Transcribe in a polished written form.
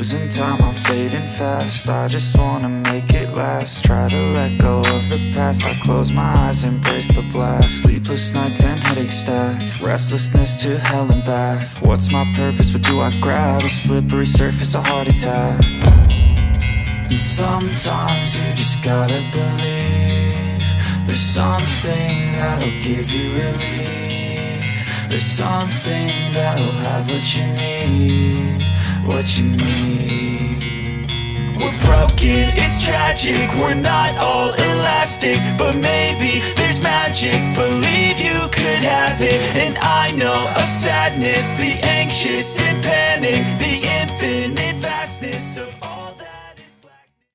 Losing time, I'm fading fast. I just wanna make it last. Try to let go of the past. I close my eyes, embrace the blast. Sleepless nights and headaches stack. Restlessness to hell and back. What's my purpose, what do I grab? A slippery surface, a heart attack. And sometimes you just gotta believe there's something that'll give you relief. There's something that'll have what you need, what you need. We're broken, it's tragic, we're not all elastic, but maybe there's magic, believe you could have it. And I know of sadness, the anxious and panic, the infinite vastness of all